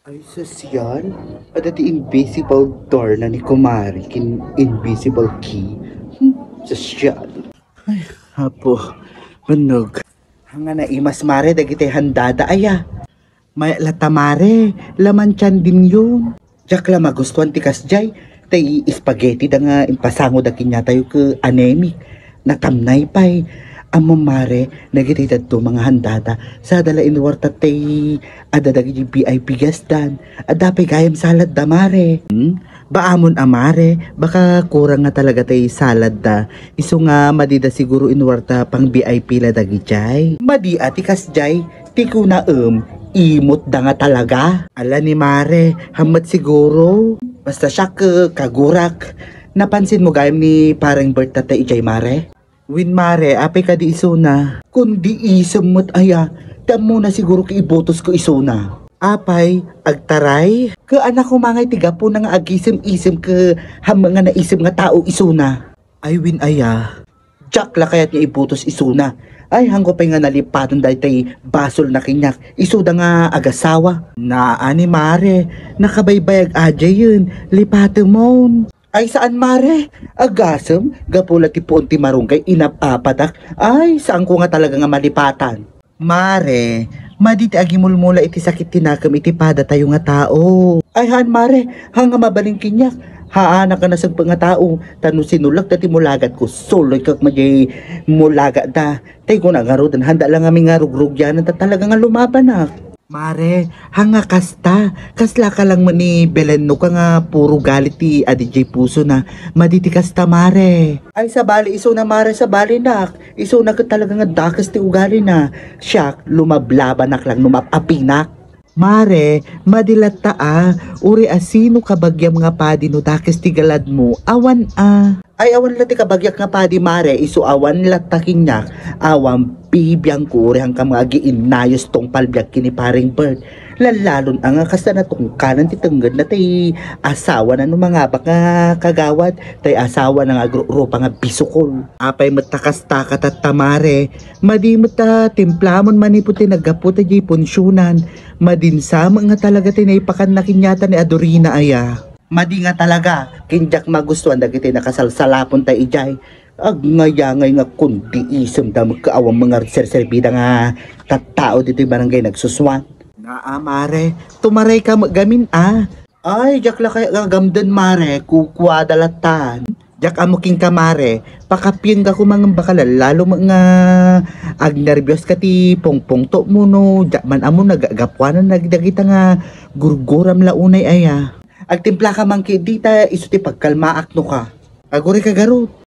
Ay, sosyal. At iti invisible door na ni Kumari, invisible key. Sosyal. Ay, hapo. Manog. Hanga na imas mare, dagiti handada aya. May latamare, laman tiyan din yun. Diyak la magustuhan ti kasjay. Tay spaghetti da nga impasango da kinya tayo ke anemic. Natamnay pa'y. Amo mare, nagititad to mga handada. Sa dala inuwarta tay adadagi VIP gasdan. Adapay kayam salad da mare. Baamon amare, baka kurang nga talaga tay salad da. Iso nga madida siguro inuwarta pang VIP la dagi jay. Madi ati kasjay, ti kuna imot da nga talaga. Ala ni mare, hamat siguro. Basta siya kagurak. Napansin mo gayam ni parang Bert tatay ijay mare? Win mare, apay ka di isuna. Kundi isam mo't aya, tamo na siguro ki ibotos ko isuna. Apay, agtaray, ka anak ko mga tiga po na nga agisem-isem ka hamang nga naisem nga tao isuna. Ay win aya, Jack la kaya't niya ibotos isuna. Ay hanggo pa nga nalipatan dahil tay basol na kinyak, isuda nga agasawa. Naani mare, nakabaybayag aja yun, lipatan mo. Ay saan mare? Agasem, gapula ti puon ti marunggay inapapatak. Ay saan ko nga talaga nga malipatan. Mare, maditi agimulmula iti sakit tinakam iti pada tayo nga tao. Ay han mare, hanga mabaling kinyak. Haana ka na sa nga tao. Tano sinulag dati mulagat ko. Soloy kak majay mulaga da. Tay ko na garudan. Handa lang aming nga rugrug yan. Talaga nga lumabanak. Mare, hanga kasta. Kasla ka lang ni Belen no ka nga puro galit ti adijay puso na maditi kasta mare. Ay sa bali iso na mare sa bali nak. Iso na ka talaga nga dakas ti ugali na. Siyak, lumablabanak lang lumapapinak. Mare, madilat taa, uri asino kabagyam nga padi no dakes ti galad mo, awan a. Ay awan lati kabagyak nga padi mare, iso awan lataking niya, awan bibiyang ko uri hang kamagi inayos tong palbyak kini paring Bird. Lalalon ang kasta na tong kanan ti tenggad na tay asawa na no mga baka kagawad, tay asawa na nga grupa nga bisukol. Apay matakasta katatamare, madi mata timplamon maniputi nagaputa di punsyonan, madinsama nga talaga tinaipakan na kinyata ni Adorina aya. Madi nga talaga, kinjak magustuhan dagiti nakasalsalapon tay ijay. Agngayangay nga kundi isem da magkaawang mga serserbida nga tattao dito yung barangay nagsuswan. Mare, tumaray ka magamin Ay, jak la kaya gagamdan mare, kukwa dalatan. Jak amuking ka mare, pakapyang ka kumang bakala, lalo mga agnervyos ka ti pongpong to mo no, jak man amo nagagapwanan nagdagita nga gurguram launay aya. Agtimpla ka man ki dita, iso ti pagkalmaak no ka. Aguri ka garot.